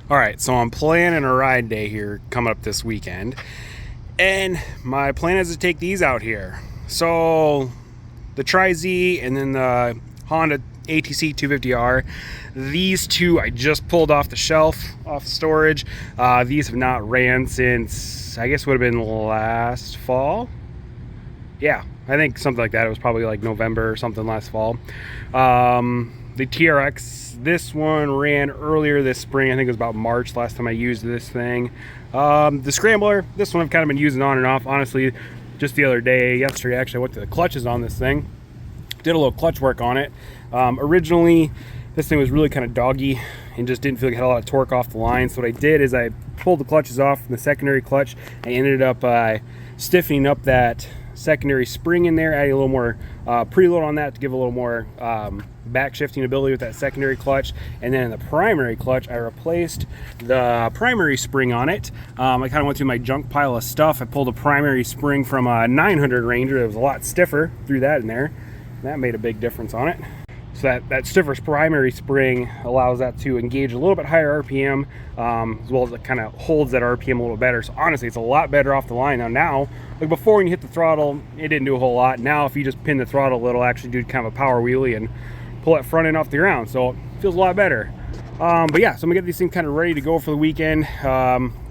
All right, so I'm planning a ride day here coming up this weekend, and my plan is to take these out here. So the Triz and then the Honda atc250r, these two I just pulled off the shelf, off storage. These have not ran since, I guess, would have been last fall. Yeah, I think something like that. It was probably like November or something last fall. The TRX, this one ran earlier this spring. I think it was about March last time I used this thing. The Scrambler, this one I've kind of been using on and off. Honestly, just the other day, yesterday actually, I went to the clutches on this thing. Did a little clutch work on it. Originally, this thing was really kind of doggy and just didn't feel like it had a lot of torque off the line. So what I did is I pulled the clutches off from the secondary clutch. I ended up stiffening up that secondary spring in there, adding a little more preload on that to give a little more back shifting ability with that secondary clutch. And then in the primary clutch, I replaced the primary spring on it. I kind of went through my junk pile of stuff. I pulled a primary spring from a 900 Ranger. It was a lot stiffer, threw that in there. That made a big difference on it. So that stiffer primary spring allows that to engage a little bit higher RPM, as well as it kind of holds that RPM a little better. So honestly, it's a lot better off the line. Now, like before when you hit the throttle, it didn't do a whole lot. Now if you just pin the throttle, it'll actually do kind of a power wheelie and pull that front end off the ground. So it feels a lot better. But yeah, so I'm gonna get these things kind of ready to go for the weekend.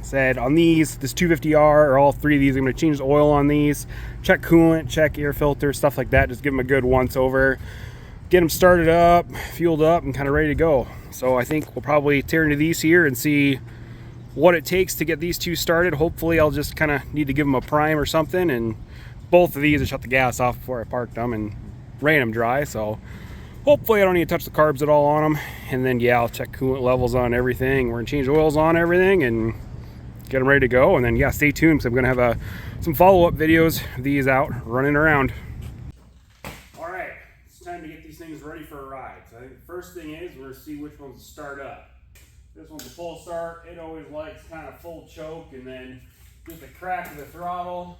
Said on these, this 250R, or all three of these, I'm gonna change the oil on these, check coolant, check air filter, stuff like that. Just give them a good once over. Get them started up, fueled up, and kind of ready to go. So I think we'll probably tear into these here and see what it takes to get these two started. Hopefully I'll just kind of need to give them a prime or something, and both of these I shut the gas off before I parked them and ran them dry, so hopefully I don't need to touch the carbs at all on them. And then yeah, I'll check coolant levels on everything. We're gonna change oils on everything and get them ready to go. And then yeah, stay tuned because I'm gonna have some follow-up videos of these out running around. Time to get these things ready for a ride. So I think the first thing is we're going to see which ones to start up. This one's a full start. It always likes kind of full choke, and then just a crack of the throttle.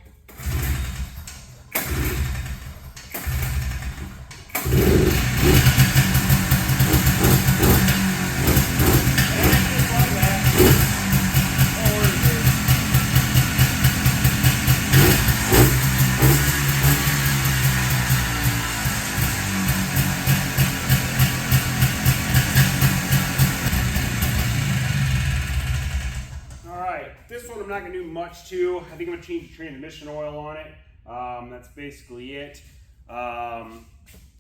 This one I'm not going to do much to. I think I'm going to change the transmission oil on it. That's basically it.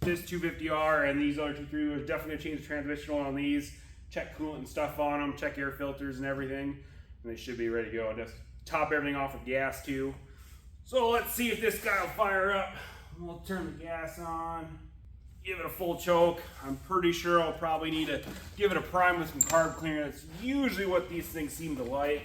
This 250R and these other two 3-wheelers, definitely going to change the transmission oil on these. Check coolant and stuff on them. Check air filters and everything. And they should be ready to go. Just top everything off with gas too. So let's see if this guy will fire up. We'll turn the gas on. Give it a full choke. I'm pretty sure I'll probably need to give it a prime with some carb cleaner. That's usually what these things seem to like.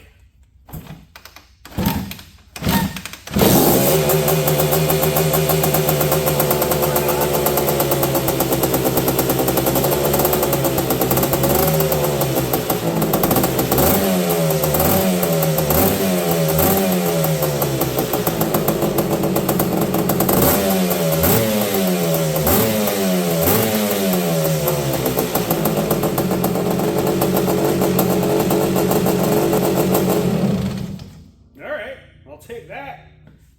Take that.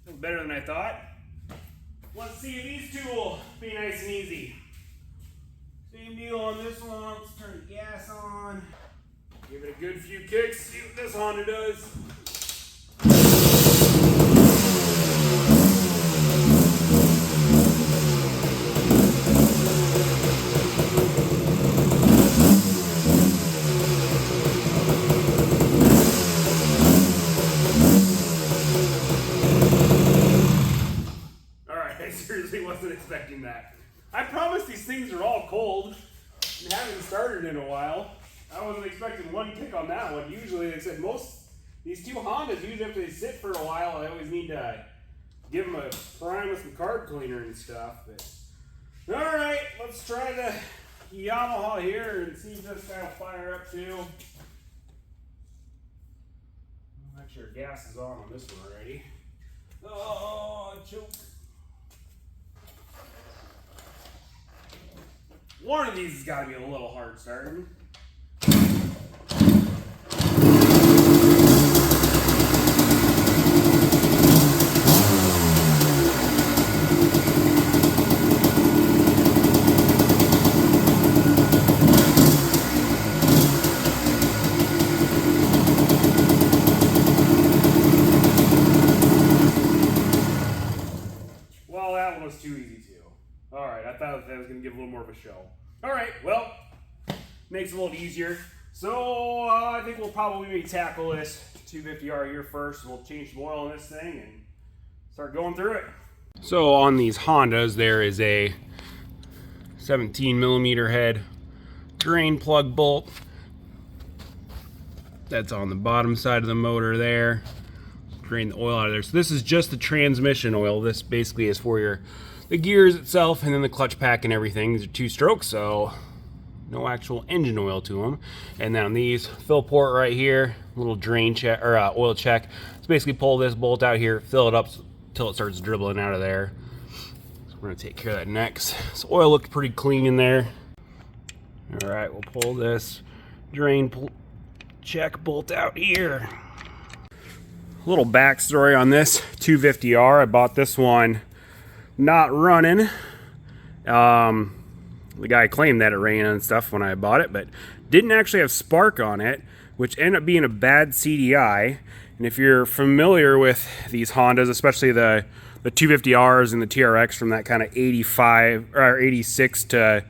Feels better than I thought. Let's see if these two will be nice and easy. Same deal on this one. Let's turn the gas on. Give it a good few kicks. See what this Honda does. Wasn't expecting that. I promise these things are all cold and haven't started in a while. I wasn't expecting one kick on that one. Usually, like I said, these two Hondas, usually after they sit for a while, I always need to give them a prime with some carb cleaner and stuff. But all right, let's try the Yamaha here and see if this guy will fire up too. Make sure gas is on this one already. Oh, choke. One of these has got to be a little hard starting. All right, I thought that was going to give a little more of a show. All right, well, makes it a little easier. So I think we'll probably maybe tackle this 250R here first, and we'll change some oil in this thing and start going through it. So on these Hondas, there is a 17 millimeter head drain plug bolt. That's on the bottom side of the motor there. Drain the oil out of there. So this is just the transmission oil. This basically is for the gears itself, and then the clutch pack and everything. These are 2-stroke, so no actual engine oil to them. And then on these, fill port right here, little drain check or oil check. So basically pull this bolt out here, fill it up until it starts dribbling out of there. So we're gonna take care of that next. So oil looked pretty clean in there. All right, we'll pull this drain check bolt out here. A little backstory on this 250R. I bought this one not running. The guy claimed that it ran and stuff when I bought it, but didn't actually have spark on it, which ended up being a bad CDI. And if you're familiar with these Hondas, especially the 250Rs and the TRX from that kind of 85 or 86 to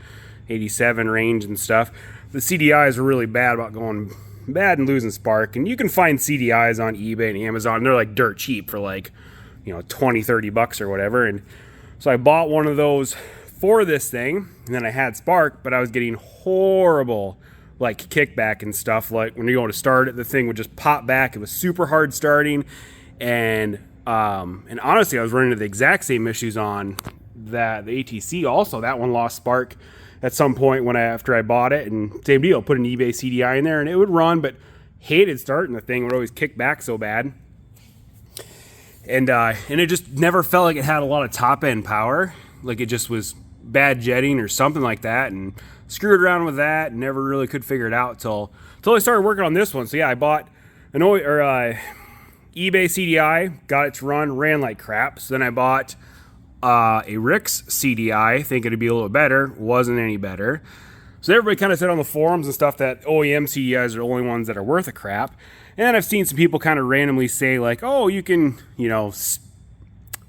87 range and stuff, the CDIs are really bad about going bad and losing spark. And you can find CDIs on eBay and Amazon. They're like dirt cheap for like, 20, 30 bucks or whatever. And so I bought one of those for this thing, and then I had spark, but I was getting horrible like kickback and stuff. Like when you go to start it, the thing would just pop back. It was super hard starting, and honestly, I was running into the exact same issues on the ATC. Also, that one lost spark at some point after I bought it, and same deal. Put an eBay CDI in there, and it would run, but hated starting the thing. It would always kick back so bad, and it just never felt like it had a lot of top end power. Like it just was bad jetting or something like that, and screwed around with that and never really could figure it out till I started working on this one. So yeah, I bought an eBay CDI, got it to run, ran like crap. So then I bought a Rix CDI, thinking it'd be a little better. Wasn't any better. So everybody kind of said on the forums and stuff that OEM CDIs are the only ones that are worth a crap. And I've seen some people kind of randomly say like, oh, you can,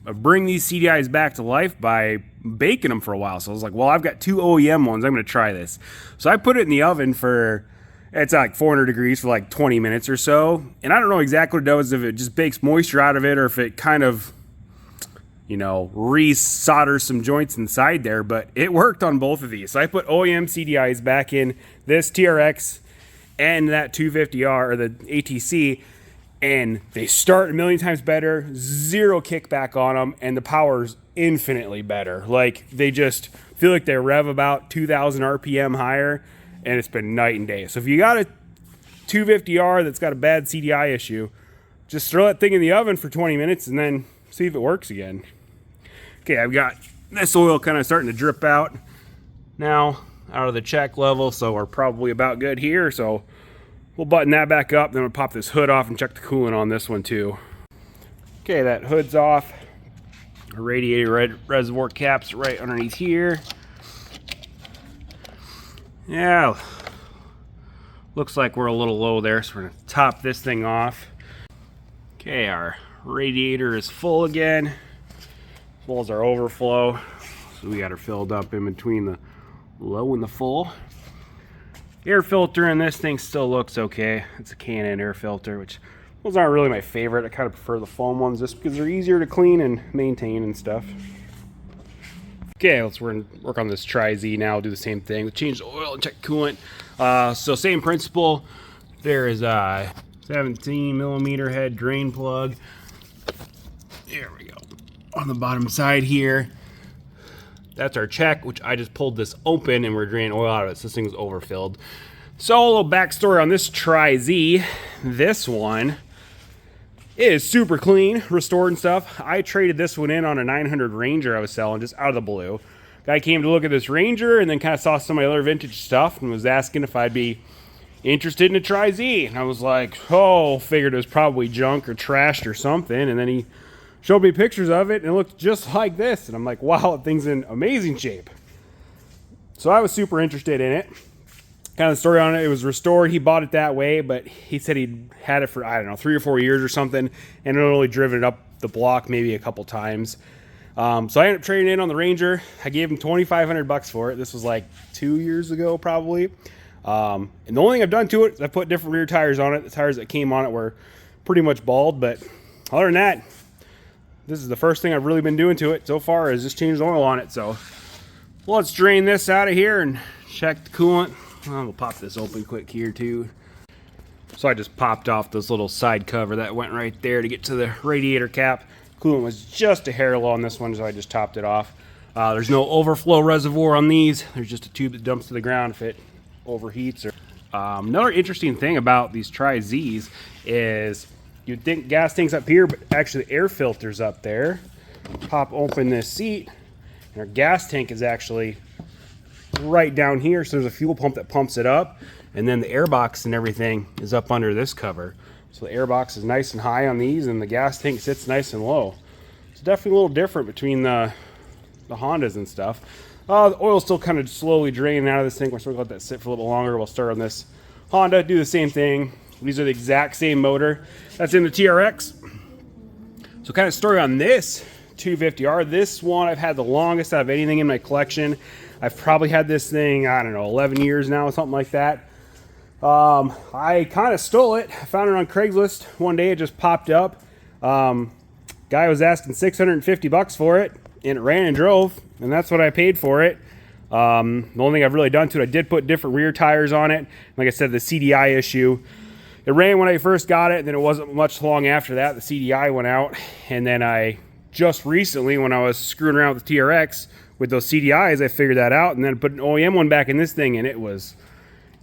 bring these CDIs back to life by baking them for a while. So I was like, well, I've got 2 OEM ones. I'm going to try this. So I put it in the oven it's like 400 degrees for like 20 minutes or so. And I don't know exactly what it does, if it just bakes moisture out of it or if it kind of, re-solders some joints inside there. But it worked on both of these. So I put OEM CDIs back in this TRX and that 250R or the ATC, and they start a million times better, zero kickback on them, and the power's infinitely better. Like, they just feel like they rev about 2,000 RPM higher, and it's been night and day. So if you got a 250R that's got a bad CDI issue, just throw that thing in the oven for 20 minutes and then see if it works again. Okay, I've got this oil kind of starting to drip out now out of the check level, so we're probably about good here. So we'll button that back up, then we'll pop this hood off and check the coolant on this one too. Okay, that hood's off. Our radiator reservoir cap's right underneath here. Yeah, looks like we're a little low there, so we're gonna top this thing off. Okay, our radiator is full again, as well as our overflow. So we got her filled up in between the low and the full. Air filter in this thing still looks okay. It's a Canon air filter, which those aren't really my favorite. I kind of prefer the foam ones just because they're easier to clean and maintain and stuff. Okay, let's work on this Triz now. Do the same thing. We'll change the oil and check coolant. So same principle. There is a 17 millimeter head drain plug. There we go. On the bottom side here. That's our check, which I just pulled this open and we're draining oil out of it. So this thing's overfilled. So a little backstory on this Triz. This one is super clean, restored and stuff. I traded this one in on a 900 Ranger I was selling just out of the blue. Guy came to look at this Ranger and then kind of saw some of my other vintage stuff and was asking if I'd be interested in a Triz. And I was like, oh, figured it was probably junk or trashed or something. And then he showed me pictures of it and it looked just like this. And I'm like, wow, that thing's in amazing shape. So I was super interested in it. Kind of the story on it, it was restored. He bought it that way, but he said he'd had it for, I don't know, 3 or 4 years or something, and had only driven it up the block maybe a couple times. So I ended up trading in on the Ranger. I gave him $2,500 for it. This was like 2 years ago probably. And the only thing I've done to it is I put different rear tires on it. The tires that came on it were pretty much bald, but other than that, this is the first thing I've really been doing to it so far is just change the oil on it. So let's drain this out of here and check the coolant. We'll pop this open quick here too. So I just popped off this little side cover that went right there to get to the radiator cap. Coolant was just a hair low on this one, so I just topped it off. There's no overflow reservoir on these. There's just a tube that dumps to the ground if it overheats. Another interesting thing about these Triz is you'd think gas tank's up here, but actually the air filter's up there. Pop open this seat, and our gas tank is actually right down here. So there's a fuel pump that pumps it up, and then the air box and everything is up under this cover. So the air box is nice and high on these, and the gas tank sits nice and low. It's definitely a little different between the Hondas and stuff. The oil's still kind of slowly draining out of this thing. We're still going to let that sit for a little longer. We'll start on this Honda, do the same thing. These are the exact same motor that's in the TRX. So kind of story on this 250R. This one I've had the longest out of anything in my collection. I've probably had this thing, I don't know, 11 years now, something like that. I kind of stole it. I found it on Craigslist. One day it just popped up. Guy was asking $650 for it, and it ran and drove, and that's what I paid for it. The only thing I've really done to it, I did put different rear tires on it. Like I said, the CDI issue. It ran when I first got it, and then it wasn't much long after that. The CDI went out, and then I just recently, when I was screwing around with the TRX with those CDIs, I figured that out, and then put an OEM one back in this thing, and it was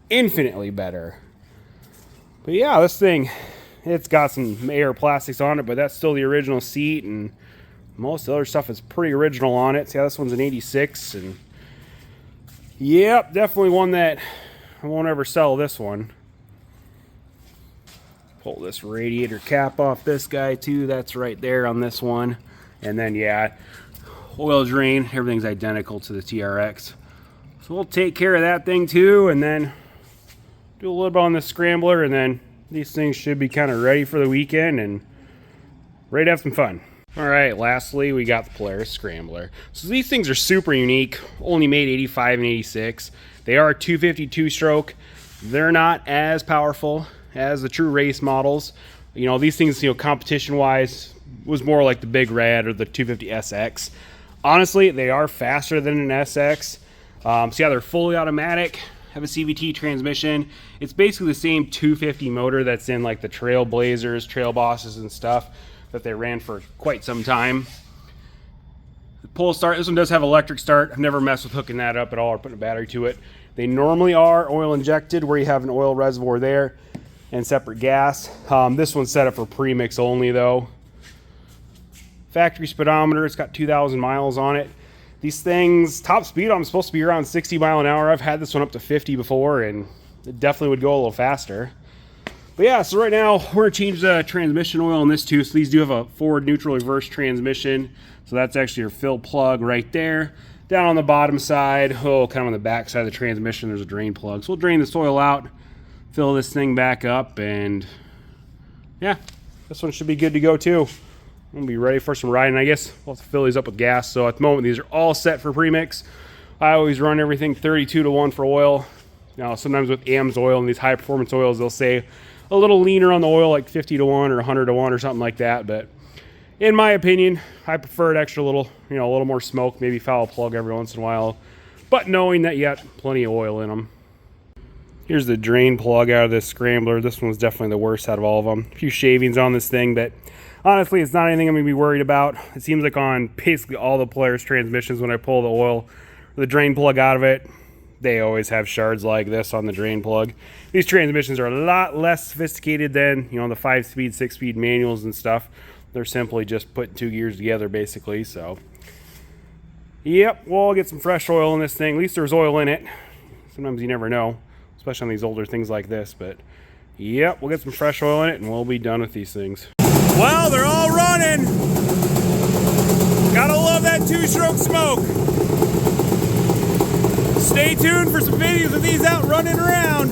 infinitely better. But yeah, this thing, it's got some air plastics on it, but that's still the original seat, and most of the other stuff is pretty original on it. See how this one's an 86, and yep, definitely one that I won't ever sell this one. Pull this radiator cap off this guy too. That's right there on this one. And then yeah, oil drain, everything's identical to the TRX. So we'll take care of that thing too, and then do a little bit on the Scrambler, and then these things should be kind of ready for the weekend and ready to have some fun. All right, lastly, we got the Polaris Scrambler. So these things are super unique, only made 85 and 86. They are 252 stroke. They're not as powerful as the true race models. You know, these things, you know, competition wise was more like the Big Red or the 250SX. Honestly, they are faster than an SX. So yeah, they're fully automatic, have a CVT transmission. It's basically the same 250 motor that's in like the Trailblazers, Trail Bosses and stuff that they ran for quite some time. The pull start, this one does have electric start. I've never messed with hooking that up at all or putting a battery to it. They normally are oil injected, where you have an oil reservoir there and separate gas. This one's set up for premix only though. Factory speedometer, it's got 2,000 miles on it. These things, top speed on them is supposed to be around 60 mile an hour. I've had this one up to 50 before, and it definitely would go a little faster. But yeah, so right now we're gonna change the transmission oil on this too. So these do have a forward neutral reverse transmission. So that's actually your fill plug right there. Down on the bottom side, kind of on the back side of the transmission, there's a drain plug. So we'll drain this oil out, fill this thing back up, and yeah, this one should be good to go too. I'm gonna be ready for some riding. I guess we'll have to fill these up with gas. So at the moment, these are all set for premix. I always run everything 32-to-1 for oil. Now, sometimes with AMSOIL and these high performance oils, they'll say a little leaner on the oil, like 50-to-1 or 100-to-1 or something like that. But in my opinion, I prefer it extra little, you know, a little more smoke, maybe foul plug every once in a while, but knowing that you got plenty of oil in them. Here's the drain plug out of this Scrambler. This one's definitely the worst out of all of them. A few shavings on this thing, but honestly, it's not anything I'm going to be worried about. It seems like on basically all the Polaris transmissions, when I pull the oil, the drain plug out of it, they always have shards like this on the drain plug. These transmissions are a lot less sophisticated than, you know, the 5-speed, 6-speed manuals and stuff. They're simply just putting two gears together, basically. So, yep, we'll get some fresh oil in this thing. At least there's oil in it. Sometimes you never know, especially on these older things like this. But, yep, we'll get some fresh oil in it, and we'll be done with these things. Well, they're all running. Gotta love that two-stroke smoke. Stay tuned for some videos of these out running around.